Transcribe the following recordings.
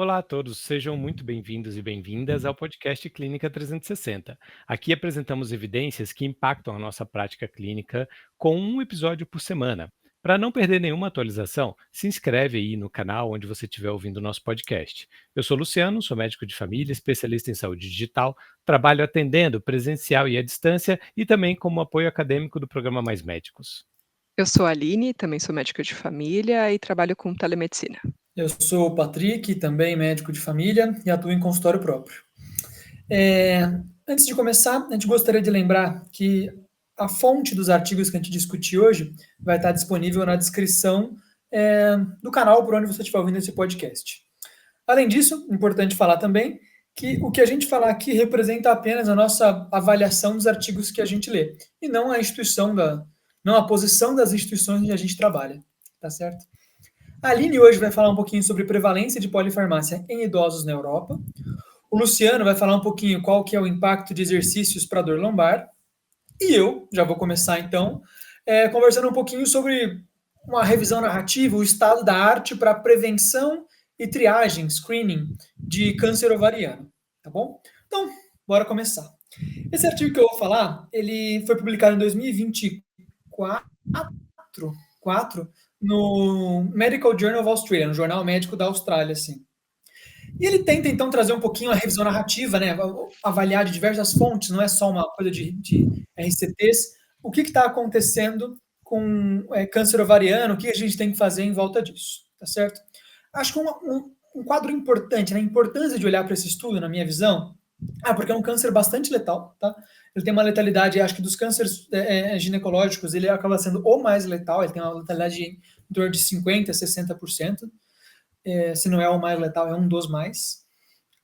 Olá a todos, sejam muito bem-vindos e bem-vindas ao podcast Clínica 360. Aqui apresentamos evidências que impactam a nossa prática clínica com um episódio por semana. Para não perder nenhuma atualização, se inscreve aí no canal onde você estiver ouvindo o nosso podcast. Eu sou Luciano, sou médico de família, especialista em saúde digital, trabalho atendendo presencial e à distância e também como apoio acadêmico do programa Mais Médicos. Eu sou a Aline, também sou médica de família e trabalho com telemedicina. Eu sou o Patrick, também médico de família e atuo em consultório próprio. Antes de começar, a gente gostaria de lembrar que a fonte dos artigos que a gente discutir hoje vai estar disponível na descrição do canal por onde você estiver ouvindo esse podcast. Além disso, é importante falar também que o que a gente falar aqui representa apenas a nossa avaliação dos artigos que a gente lê, e não não a posição das instituições onde a gente trabalha, tá certo? A Aline hoje vai falar um pouquinho sobre prevalência de polifarmácia em idosos na Europa. O Luciano vai falar um pouquinho qual que é o impacto de exercícios para dor lombar. E eu já vou começar, então, conversando um pouquinho sobre uma revisão narrativa, o estado da arte para prevenção e triagem, screening, de câncer ovariano. Tá bom? Então, bora começar. Esse artigo que eu vou falar, ele foi publicado em 2024 no Medical Journal of Australia, no Jornal Médico da Austrália, assim. E ele tenta, então, trazer um pouquinho a revisão narrativa, né? Avaliar de diversas fontes, não é só uma coisa de RCTs. O que está acontecendo com câncer ovariano, o que a gente tem que fazer em volta disso, tá certo? Acho que um quadro importante, né? A importância de olhar para esse estudo, na minha visão, porque é um câncer bastante letal, tá? Ele tem uma letalidade, acho que dos cânceres ginecológicos, ele acaba sendo o mais letal, ele tem uma letalidade em torno de 50% a 60%. Se não é o mais letal, é um dos mais.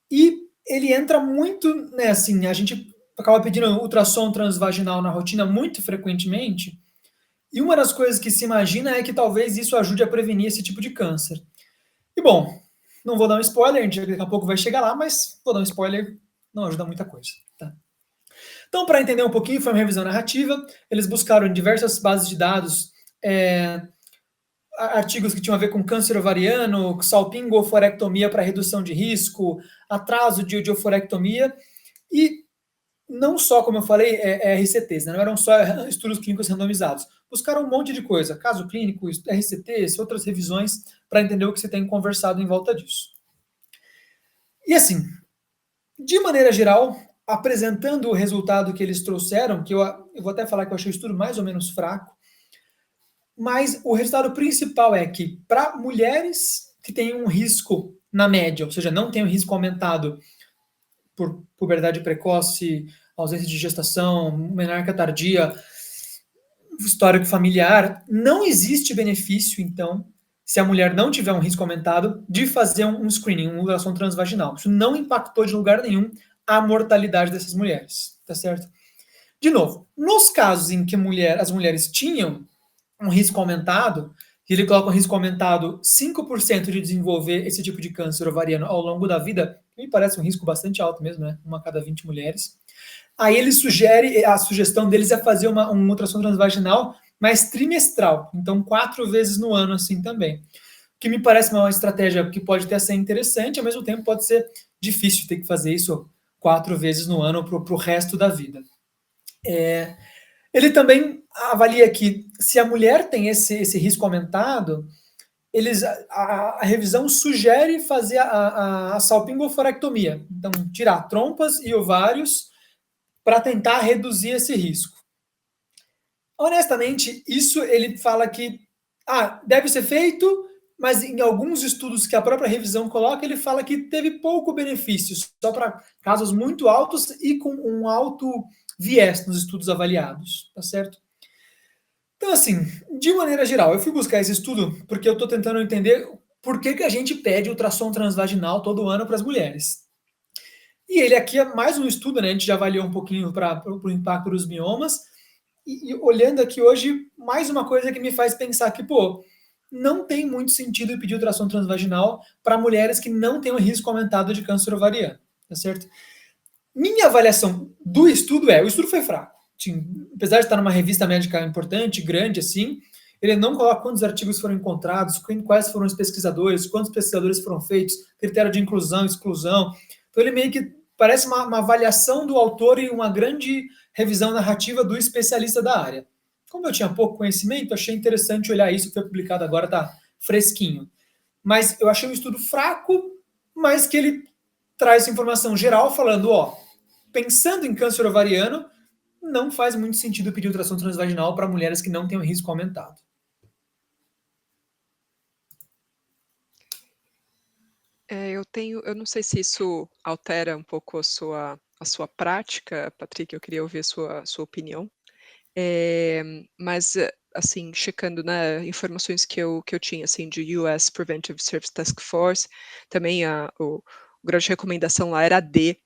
E ele entra muito, né, assim, a gente acaba pedindo ultrassom transvaginal na rotina muito frequentemente, e uma das coisas que se imagina é que talvez isso ajude a prevenir esse tipo de câncer. E bom, não vou dar um spoiler, a gente daqui a pouco vai chegar lá, mas vou dar um spoiler, não ajuda muita coisa, tá? Então, para entender um pouquinho, foi uma revisão narrativa, eles buscaram em diversas bases de dados artigos que tinham a ver com câncer ovariano, salpingo-oforectomia para redução de risco, atraso de oforectomia, e não só, como eu falei, RCTs, né? Não eram só estudos clínicos randomizados. Buscaram um monte de coisa, caso clínico, RCTs, outras revisões, para entender o que você tem conversado em volta disso. E assim, de maneira geral, apresentando o resultado que eles trouxeram, que eu vou até falar que eu achei o estudo mais ou menos fraco, mas o resultado principal é que para mulheres que têm um risco na média, ou seja, não tem um risco aumentado por puberdade precoce, ausência de gestação, menarca tardia, histórico familiar, não existe benefício, então, se a mulher não tiver um risco aumentado, de fazer um screening, uma ultrassom transvaginal. Isso não impactou de lugar nenhum a mortalidade dessas mulheres, tá certo? De novo, nos casos em que as mulheres tinham um risco aumentado, e ele coloca um risco aumentado 5% de desenvolver esse tipo de câncer ovariano ao longo da vida, que me parece um risco bastante alto mesmo, né? Uma a cada 20 mulheres. Aí ele a sugestão deles é fazer um ultrassom transvaginal mais trimestral, então 4 vezes no ano assim também. Que me parece uma estratégia que pode até ser interessante, ao mesmo tempo pode ser difícil ter que fazer isso 4 vezes no ano para o resto da vida. Ele também avalia que se a mulher tem esse risco aumentado, a revisão sugere fazer a salpingo-oforectomia, então tirar trompas e ovários para tentar reduzir esse risco. Honestamente, isso ele fala que deve ser feito, mas em alguns estudos que a própria revisão coloca, ele fala que teve pouco benefício, só para casos muito altos e com um alto viés nos estudos avaliados, tá certo? Então, assim, de maneira geral, eu fui buscar esse estudo porque eu estou tentando entender por que a gente pede ultrassom transvaginal todo ano para as mulheres. E ele aqui é mais um estudo, né? A gente já avaliou um pouquinho para o impacto dos miomas. E olhando aqui hoje, mais uma coisa que me faz pensar que, não tem muito sentido pedir ultrassom transvaginal para mulheres que não têm um risco aumentado de câncer ovariano, tá certo? Minha avaliação do estudo o estudo foi fraco. Apesar de estar numa revista médica importante, grande, assim, ele não coloca quantos artigos foram encontrados, quais foram os pesquisadores, quantos pesquisadores foram feitos, critério de inclusão, exclusão. Então ele meio que parece uma avaliação do autor e uma grande revisão narrativa do especialista da área. Como eu tinha pouco conhecimento, achei interessante olhar isso, que foi publicado agora, está fresquinho. Mas eu achei um estudo fraco, mas que ele traz essa informação geral falando, pensando em câncer ovariano, não faz muito sentido pedir ultrassom transvaginal para mulheres que não têm um risco aumentado. Eu não sei se isso altera um pouco a sua prática, Patrick, eu queria ouvir a sua opinião. Mas, assim, checando, né, informações que eu tinha, assim, de US Preventive Service Task Force, também o grau de recomendação lá era D,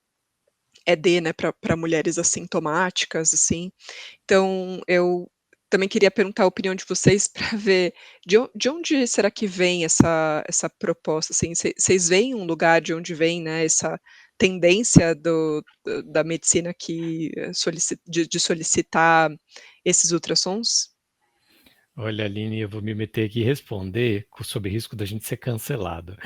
é D, né, para mulheres assintomáticas, assim. Então, eu também queria perguntar a opinião de vocês para ver de onde será que vem essa proposta, assim, vocês veem um lugar de onde vem, né, essa tendência da medicina que de solicitar esses ultrassons? Olha, Aline, eu vou me meter aqui e responder sob risco da gente ser cancelado.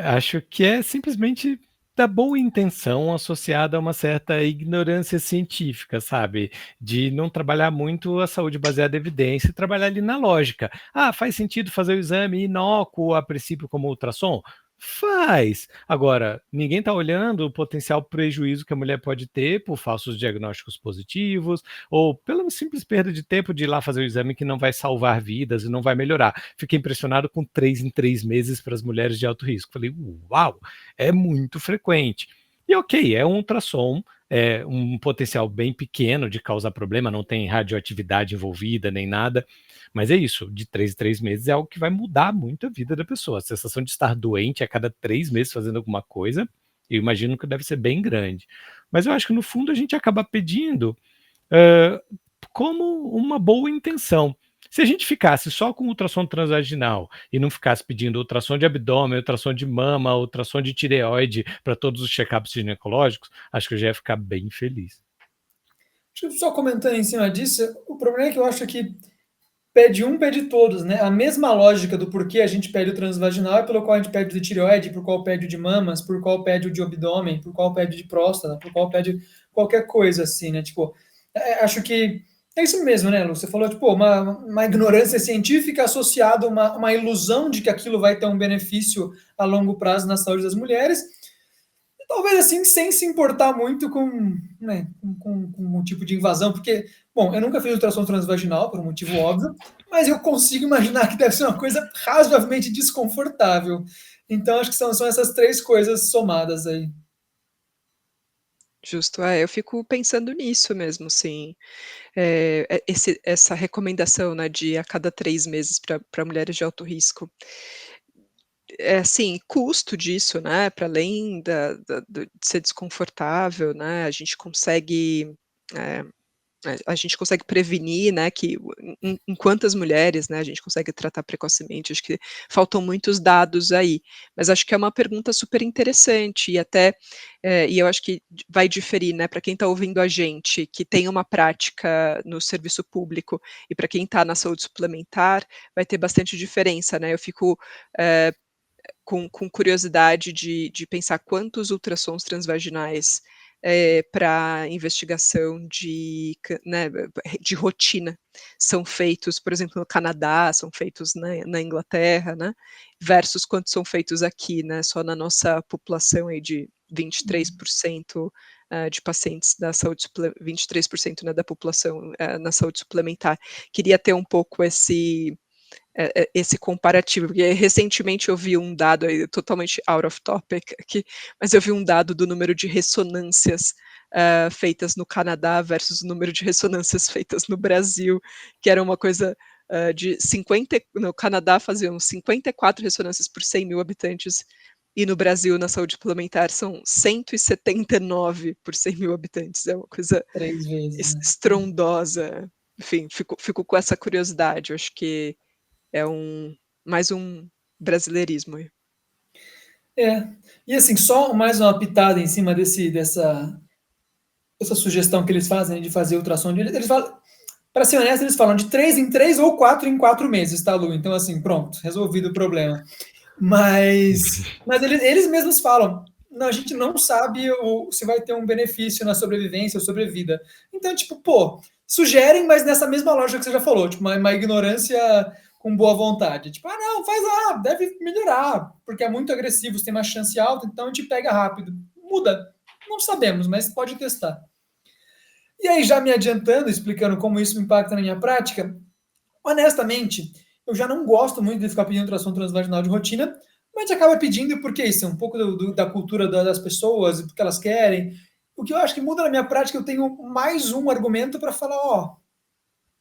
Acho que é simplesmente da boa intenção associada a uma certa ignorância científica, sabe? De não trabalhar muito a saúde baseada em evidência e trabalhar ali na lógica. Ah, faz sentido fazer o exame inócuo a princípio como ultrassom? Faz. Agora, ninguém está olhando o potencial prejuízo que a mulher pode ter por falsos diagnósticos positivos, ou pela simples perda de tempo de ir lá fazer o exame que não vai salvar vidas e não vai melhorar. Fiquei impressionado com 3 em 3 meses para as mulheres de alto risco. Falei, uau, é muito frequente. E ok, é um ultrassom, é um potencial bem pequeno de causar problema, não tem radioatividade envolvida nem nada, mas é isso, de 3 em 3 meses é algo que vai mudar muito a vida da pessoa. A sensação de estar doente a cada 3 meses fazendo alguma coisa, eu imagino que deve ser bem grande. Mas eu acho que no fundo a gente acaba pedindo como uma boa intenção. Se a gente ficasse só com ultrassom transvaginal e não ficasse pedindo ultrassom de abdômen, ultrassom de mama, ultrassom de tireoide para todos os check-ups ginecológicos, acho que eu já ia ficar bem feliz. Deixa eu só comentando em cima disso, o problema é que eu acho que pede pede todos, né? A mesma lógica do porquê a gente pede o transvaginal é pelo qual a gente pede o de tireoide, por qual pede o de mamas, por qual pede o de abdômen, por qual pede de próstata, por qual pede qualquer coisa assim, né? Tipo, acho que é isso mesmo, né, Lu? Você falou, tipo, uma ignorância científica associada a uma ilusão de que aquilo vai ter um benefício a longo prazo na saúde das mulheres, e talvez assim, sem se importar muito com, né, com o tipo de invasão, porque, bom, eu nunca fiz ultrassom transvaginal, por um motivo óbvio, mas eu consigo imaginar que deve ser uma coisa razoavelmente desconfortável. Então, acho que são essas três coisas somadas aí. Justo, eu fico pensando nisso mesmo, assim, essa recomendação, né, de a cada 3 meses para mulheres de alto risco. Assim, custo disso, né, para além de ser desconfortável, né, a gente consegue, eh, a gente consegue prevenir, né, que em quantas mulheres, né, a gente consegue tratar precocemente, acho que faltam muitos dados aí, mas acho que é uma pergunta super interessante e até, e eu acho que vai diferir, né, para quem está ouvindo a gente, que tem uma prática no serviço público e para quem está na saúde suplementar, vai ter bastante diferença, né, eu fico, eh, com curiosidade de pensar quantos ultrassons transvaginais, para investigação de rotina são feitos, por exemplo, no Canadá, são feitos na Inglaterra, né, versus quantos são feitos aqui, né, só na nossa população aí de 23%, de pacientes da saúde 23%, né, da população, na saúde suplementar. Queria ter um pouco esse comparativo, porque recentemente eu vi um dado aí totalmente out of topic aqui, mas eu vi um dado do número de ressonâncias, feitas no Canadá versus o número de ressonâncias feitas no Brasil, que era uma coisa, de 50 no Canadá faziam 54 ressonâncias por 100.000 habitantes, e no Brasil, na saúde suplementar, são 179 por 100.000 habitantes, é uma coisa 3 vezes, né? estrondosa. Enfim, fico com essa curiosidade, eu acho que é mais um brasileirismo aí. E assim, só mais uma pitada em cima dessa sugestão que eles fazem de fazer ultrassom. Eles falam, Para ser honesto, eles falam de 3 em 3 ou 4 em 4 meses, tá, Lu? Então, assim, pronto, resolvido o problema. Mas eles mesmos falam, não, a gente não sabe se vai ter um benefício na sobrevivência ou sobrevida. Então, tipo, pô, sugerem, mas nessa mesma lógica que você já falou, tipo, uma ignorância com boa vontade. Tipo, não, faz lá, deve melhorar, porque é muito agressivo, você tem uma chance alta, então a gente pega rápido. Muda. Não sabemos, mas pode testar. E aí, já me adiantando, explicando como isso impacta na minha prática, honestamente, eu já não gosto muito de ficar pedindo ultrassom transvaginal de rotina, mas a gente acaba pedindo porque isso é um pouco da cultura das pessoas, porque elas querem. O que eu acho que muda na minha prática, eu tenho mais um argumento para falar, ó,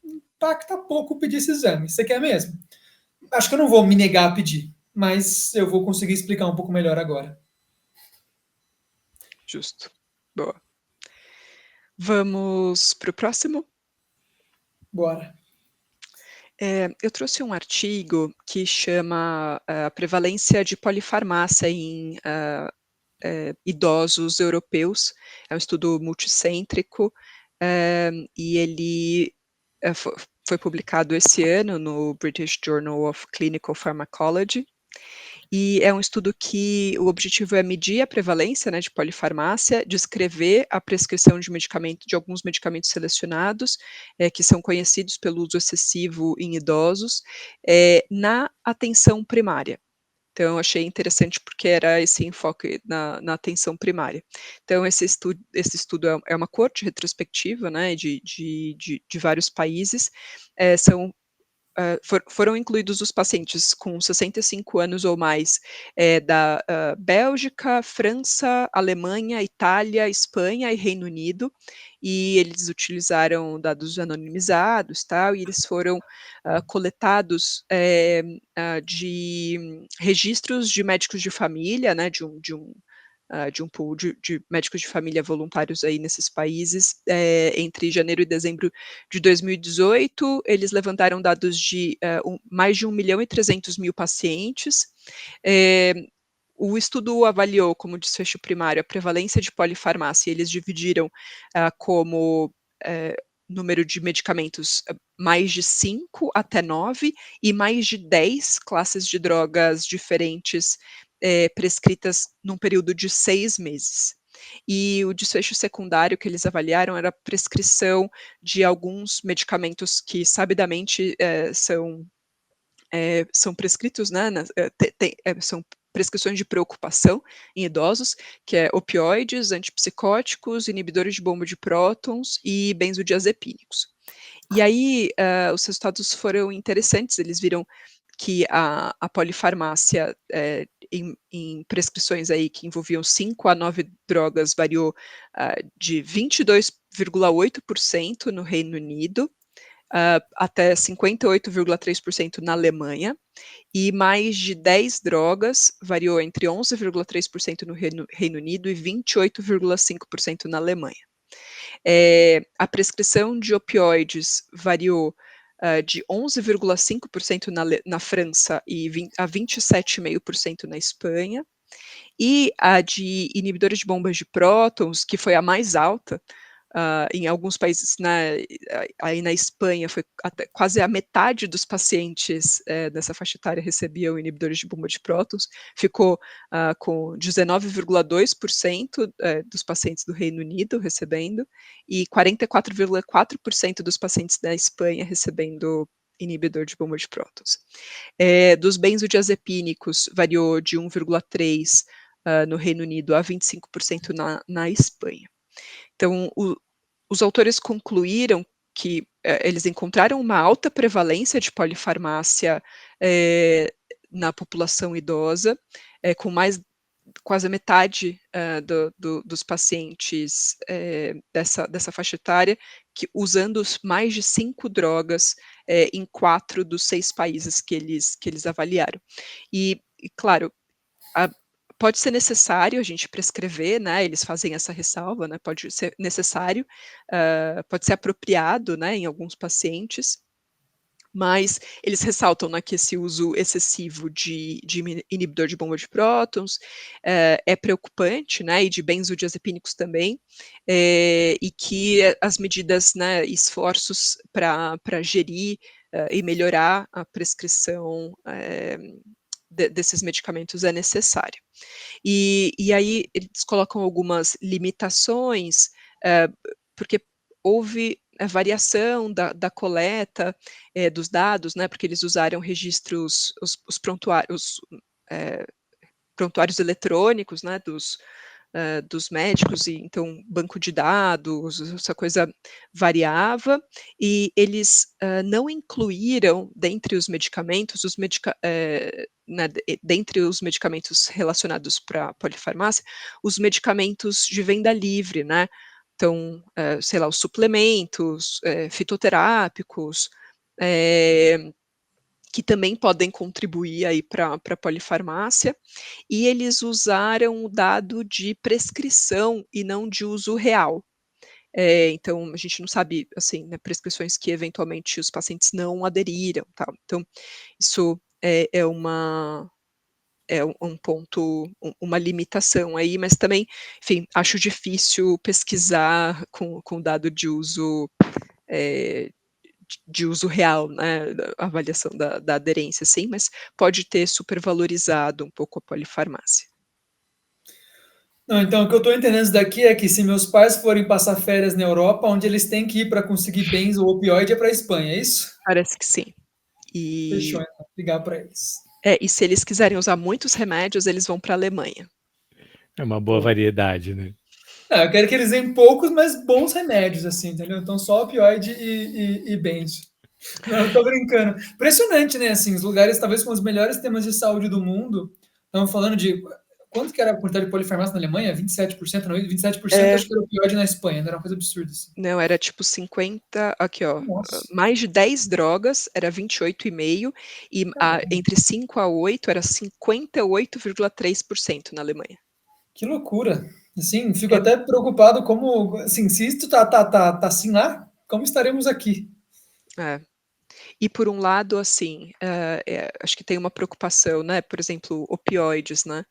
impacta pouco pedir esse exame. Você quer mesmo? Acho que eu não vou me negar a pedir, mas eu vou conseguir explicar um pouco melhor agora. Justo. Boa. Vamos para o próximo? Bora. Eu trouxe um artigo que chama a prevalência de polifarmácia em idosos europeus. É um estudo multicêntrico, e ele foi publicado esse ano no British Journal of Clinical Pharmacology. E é um estudo que o objetivo é medir a prevalência, né, de polifarmácia, descrever a prescrição de alguns medicamentos selecionados, que são conhecidos pelo uso excessivo em idosos, na atenção primária. Então, eu achei interessante porque era esse enfoque na atenção primária. Então, esse estudo é uma coorte retrospectiva, né, de vários países, foram incluídos os pacientes com 65 anos ou mais, da Bélgica, França, Alemanha, Itália, Espanha e Reino Unido, e eles utilizaram dados anonimizados, tal, e eles foram coletados de registros de médicos de família, né, de um pool de médicos de família voluntários aí nesses países, entre janeiro e dezembro de 2018, eles levantaram dados de mais de 1.300.000 pacientes. O estudo avaliou como desfecho primário a prevalência de polifarmácia, eles dividiram como número de medicamentos mais de 5 até 9 e mais de 10 classes de drogas diferentes prescritas num período de 6 meses. E o desfecho secundário que eles avaliaram era a prescrição de alguns medicamentos que sabidamente são prescritos, né, são prescrições de preocupação em idosos, que é opioides, antipsicóticos, inibidores de bomba de prótons e benzodiazepínicos. E aí, os resultados foram interessantes, eles viram que a polifarmácia em prescrições aí que envolviam 5 a 9 drogas variou de 22,8% no Reino Unido, até 58,3% na Alemanha, e mais de 10 drogas variou entre 11,3% no Reino Unido e 28,5% na Alemanha. A prescrição de opioides variou de 11,5% na França e a 27,5% na Espanha, e a de inibidores de bombas de prótons, que foi a mais alta, em alguns países, aí na Espanha, foi até quase a metade dos pacientes dessa faixa etária recebiam inibidores de bomba de prótons, ficou com 19,2% dos pacientes do Reino Unido recebendo, e 44,4% dos pacientes da Espanha recebendo inibidor de bomba de prótons. Dos benzodiazepínicos, variou de 1,3% no Reino Unido a 25% na Espanha. Então, os autores concluíram que eles encontraram uma alta prevalência de polifarmácia na população idosa, com quase a metade dos pacientes dessa faixa etária, usando mais de 5 drogas em 4 dos 6 países que eles avaliaram. E claro, pode ser necessário a gente prescrever, né, eles fazem essa ressalva, né, pode ser necessário, pode ser apropriado, né, em alguns pacientes, Mas eles ressaltam, né, que esse uso excessivo de inibidor de bomba de prótons é preocupante, né, e de benzodiazepínicos também, e que as medidas, né, esforços para gerir e melhorar a prescrição desses medicamentos é necessário. E aí eles colocam algumas limitações, porque houve a variação da coleta, dos dados, né, porque eles usaram registros, os prontuários eletrônicos, né, dos médicos, e então banco de dados, essa coisa variava, e eles não incluíram dentre os medicamentos, né, dentre os medicamentos relacionados para polifarmácia, os medicamentos de venda livre, né? Então, sei lá, os suplementos, fitoterápicos, que também podem contribuir aí para a polifarmácia, e eles usaram o dado de prescrição e não de uso real. Então a gente não sabe, assim, né, prescrições que eventualmente os pacientes não aderiram, tal. Então isso é um ponto, uma limitação aí, mas também, enfim, acho difícil pesquisar com dado de uso, eh, de uso real, né, da avaliação da aderência, sim, mas pode ter supervalorizado um pouco a polifarmácia. Não, então o que eu estou entendendo daqui é que se meus pais forem passar férias na Europa, onde eles têm que ir para conseguir bens ou opioide é para a Espanha, é isso? Parece que sim. E Fechou, então. Ligar para eles. e se eles quiserem usar muitos remédios, eles vão para a Alemanha. É uma boa Pô. variedade, né? Eu quero que eles deem poucos, mas bons remédios, assim, entendeu? Então só opioide e benzo. Não, eu tô brincando. Impressionante, né? Assim, os lugares talvez com os melhores temas de saúde do mundo. Estamos falando de. Quanto que era a quantidade de polifarmácia na Alemanha? 27%, não? 27% É, acho que era opioide na Espanha, não era uma coisa absurda, assim. não, era tipo 50, aqui ó, Nossa, mais de 10 drogas era 28,5, e caramba, entre 5 a 8 era 58,3% na Alemanha. que loucura. Assim, fico É, até preocupado como, assim, se isso tá assim lá, como estaremos aqui? é. E por um lado, assim, acho que tem uma preocupação, né, por exemplo, opioides, né,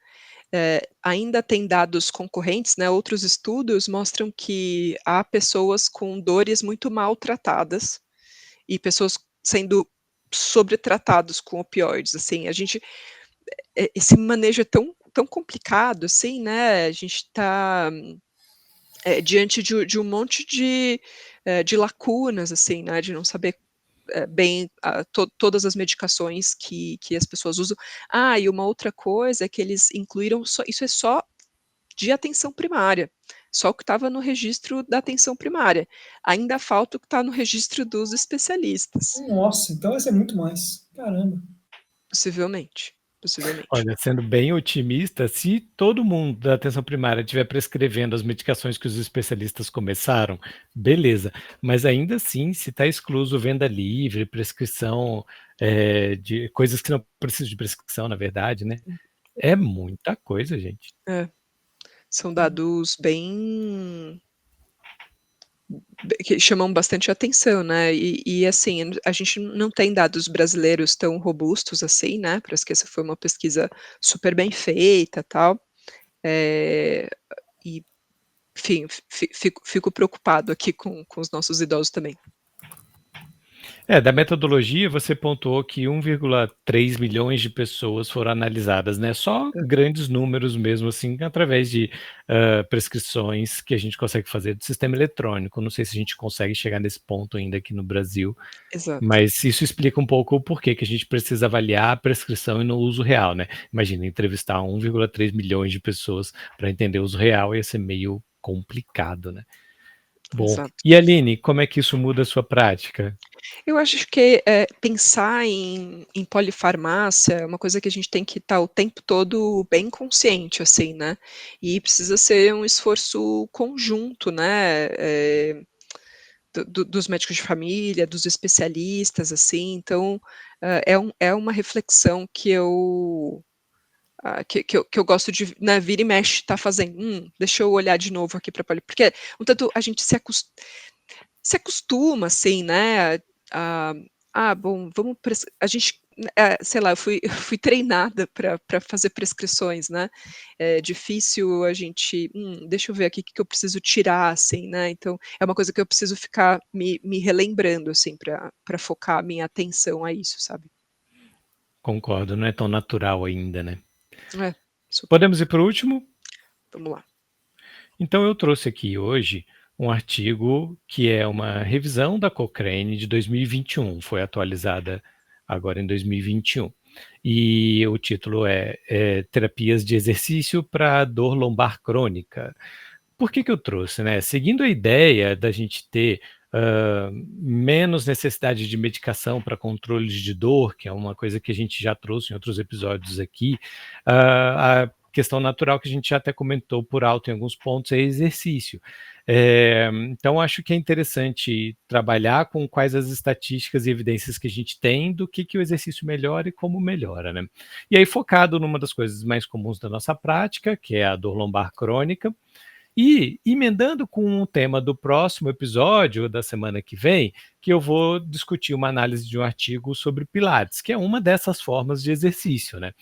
ainda tem dados concorrentes, né, outros estudos mostram que há pessoas com dores muito maltratadas e pessoas sendo sobretratados com opioides, assim, esse manejo é tão complicado, assim, né, a gente está diante de um monte de lacunas, assim, né, de não saber bem todas as medicações que as pessoas usam. E uma outra coisa é que eles incluíram isso é só de atenção primária, só o que estava no registro da atenção primária. Ainda falta o que está no registro dos especialistas, Nossa, então vai ser muito mais. Caramba. possivelmente, possivelmente. Olha, sendo bem otimista, se todo mundo da atenção primária estiver prescrevendo as medicações que os especialistas começaram, beleza. Mas ainda assim, se está excluso venda livre, prescrição, de coisas que não precisam de prescrição, na verdade, né? É muita coisa, gente. São dados que chamam bastante atenção, né, e assim, a gente não tem dados brasileiros tão robustos assim, né, parece que essa foi uma pesquisa super bem feita, tal, eh, e enfim, fico preocupado aqui com os nossos idosos também. Da metodologia, você pontuou que 1,3 milhões de pessoas foram analisadas, né? Só grandes números mesmo, assim, através de prescrições que a gente consegue fazer do sistema eletrônico. Não sei se a gente consegue chegar nesse ponto ainda aqui no Brasil, Exato. mas isso explica um pouco o porquê que a gente precisa avaliar a prescrição e no uso real, né? Imagina, entrevistar 1,3 milhões de pessoas para entender o uso real ia ser meio complicado, né? Bom, Exato. e Aline, como é que isso muda a sua prática? Eu acho que, pensar em polifarmácia é uma coisa que a gente tem que estar o tempo todo bem consciente, assim, né, e precisa ser um esforço conjunto, né, dos médicos de família, dos especialistas, assim, então, é uma reflexão que eu gosto de, né, vira e mexe estar fazendo. Deixa eu olhar de novo aqui para poli", porque um tanto a gente se acostuma, assim, né, a Ah, bom, vamos a gente, sei lá, eu fui eu fui treinada para fazer prescrições, né. É difícil a gente: deixa eu ver aqui o que que eu preciso tirar", assim, né, então é uma coisa que eu preciso ficar me relembrando, assim, para focar a minha atenção a isso, sabe. Concordo, não é tão natural ainda, né. É, super. Podemos ir para o último? Vamos lá. Então eu trouxe aqui hoje um artigo que é uma revisão da Cochrane de 2021, foi atualizada agora em 2021. E o título é Terapias de exercício para dor lombar crônica. Por que que eu trouxe, né? Seguindo a ideia da gente ter menos necessidade de medicação para controle de dor, que é uma coisa que a gente já trouxe em outros episódios aqui, a questão natural que a gente já até comentou por alto em alguns pontos é exercício. Então, acho que é interessante trabalhar com quais as estatísticas e evidências que a gente tem do que o exercício melhora e como melhora, né? E aí, focado numa das coisas mais comuns da nossa prática, que é a dor lombar crônica, e emendando com o tema do próximo episódio, da semana que vem, que eu vou discutir uma análise de um artigo sobre Pilates, que é uma dessas formas de exercício, né?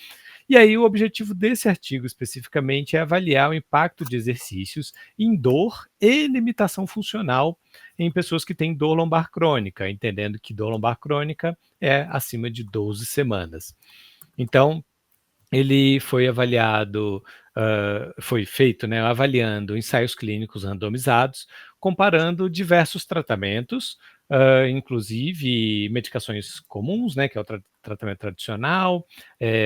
E aí o objetivo desse artigo especificamente é avaliar o impacto de exercícios em dor e limitação funcional em pessoas que têm dor lombar crônica, entendendo que dor lombar crônica é acima de 12 semanas. Então, ele foi avaliado, foi feito, né, avaliando ensaios clínicos randomizados, comparando diversos tratamentos, inclusive medicações comuns, né, que é o tratamento tradicional,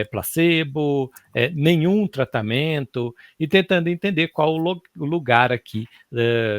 placebo, nenhum tratamento, e tentando entender qual o lugar aqui,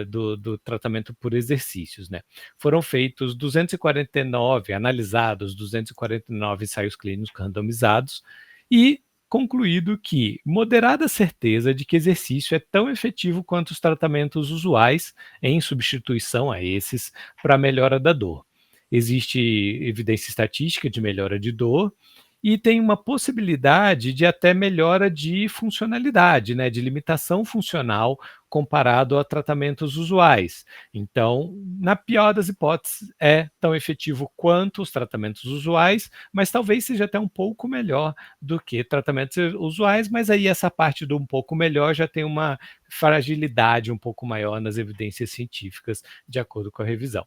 do tratamento por exercícios, né. Foram feitos 249, analisados 249 ensaios clínicos randomizados, e concluído que moderada certeza de que exercício é tão efetivo quanto os tratamentos usuais em substituição a esses para melhora da dor. Existe evidência estatística de melhora de dor e tem uma possibilidade de até melhora de funcionalidade, né, de limitação funcional comparado a tratamentos usuais. Então, na pior das hipóteses, é tão efetivo quanto os tratamentos usuais, mas talvez seja até um pouco melhor do que tratamentos usuais, mas aí essa parte do um pouco melhor já tem uma fragilidade um pouco maior nas evidências científicas, de acordo com a revisão.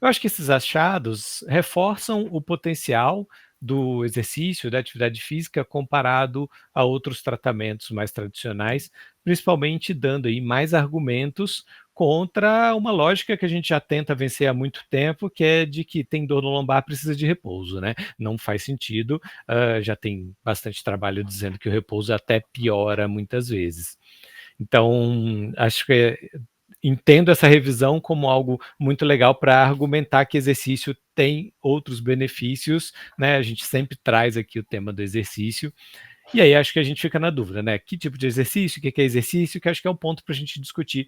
Eu acho que esses achados reforçam o potencial do exercício, da atividade física, comparado a outros tratamentos mais tradicionais, principalmente dando aí mais argumentos contra uma lógica que a gente já tenta vencer há muito tempo, que é de que tem dor no lombar, precisa de repouso, né? Não faz sentido, já tem bastante trabalho dizendo que o repouso até piora muitas vezes. Então, acho que entendo essa revisão como algo muito legal para argumentar que exercício tem outros benefícios, né? A gente sempre traz aqui o tema do exercício, e aí acho que a gente fica na dúvida, né? Que tipo de exercício, o que que é exercício, que acho que é um ponto para a gente discutir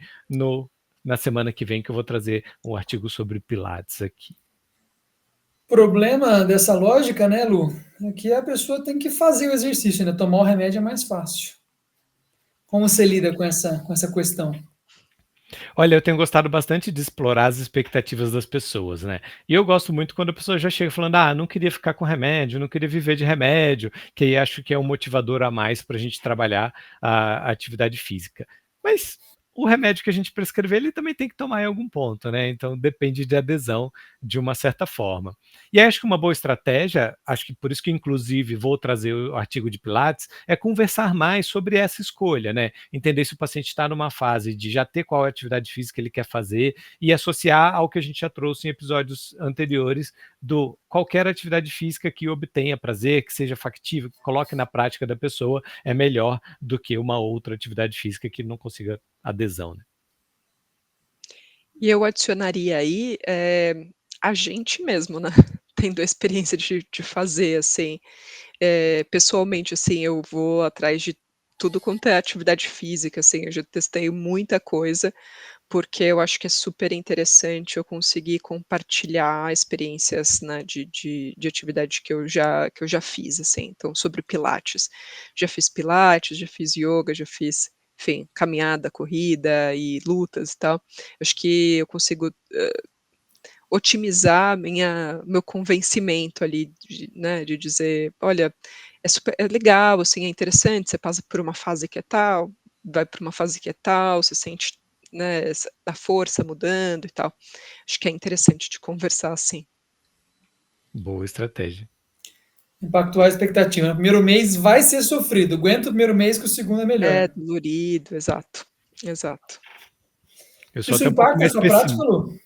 na semana que vem, que eu vou trazer um artigo sobre Pilates aqui. O problema dessa lógica, né, Lu, é que a pessoa tem que fazer o exercício, né? Tomar o remédio é mais fácil. Como você lida com essa questão? Olha, eu tenho gostado bastante de explorar as expectativas das pessoas, né? E eu gosto muito quando a pessoa já chega falando: "Ah, não queria ficar com remédio, não queria viver de remédio", que aí acho que é um motivador a mais para a gente trabalhar a atividade física. Mas o remédio que a gente prescrever, ele também tem que tomar em algum ponto, né? Então depende de adesão de uma certa forma. E aí acho que uma boa estratégia, acho que por isso que inclusive vou trazer o artigo de Pilates, é conversar mais sobre essa escolha, né? Entender se o paciente está numa fase de já ter qual atividade física ele quer fazer e associar ao que a gente já trouxe em episódios anteriores do qualquer atividade física que obtenha prazer, que seja factível, que coloque na prática da pessoa, é melhor do que uma outra atividade física que não consiga adesão, né? E eu adicionaria aí, a gente mesmo, né, tendo a experiência de fazer, assim, pessoalmente, assim, eu vou atrás de tudo quanto é atividade física, assim, eu já testei muita coisa, porque eu acho que é super interessante eu conseguir compartilhar experiências, né, de atividade que eu já fiz, assim. Então, sobre pilates, já fiz ioga, já fiz, enfim, caminhada, corrida e lutas e tal. Acho que eu consigo otimizar meu convencimento ali, né, de dizer: "Olha, é legal, assim, é interessante, você passa por uma fase que é tal, vai para uma fase que é tal, você sente, né, a força mudando e tal". Acho que é interessante de conversar assim. Boa estratégia. Impactuar a expectativa. No primeiro mês vai ser sofrido. Aguenta o primeiro mês que o segundo é É, melhor. dolorido, exato, exato. Eu sou Isso até um pouco impacta a mais sua prática, Lu?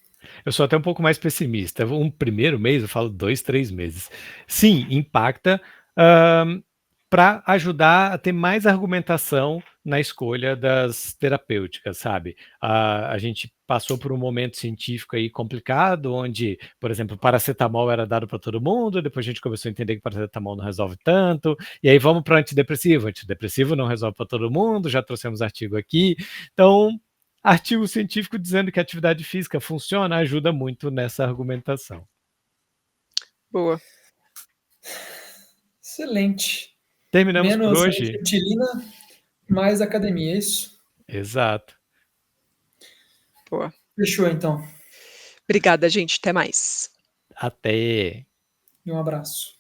Eu sou até um pouco mais pessimista. Um primeiro mês, eu falo 2, 3 meses. Sim, impacta, para ajudar a ter mais argumentação na escolha das terapêuticas, sabe. A gente passou por um momento científico aí complicado, onde, por exemplo, paracetamol era dado para todo mundo, depois a gente começou a entender que paracetamol não resolve tanto, e aí vamos para antidepressivo. Antidepressivo não resolve para todo mundo, já trouxemos artigo aqui. Então, artigo científico dizendo que a atividade física funciona, ajuda muito nessa argumentação. Boa. Excelente. Terminamos por Menos hoje? acetilina, mais academia, é isso? Exato. Boa. Fechou, então. Obrigada, gente, até mais. Até. E um abraço.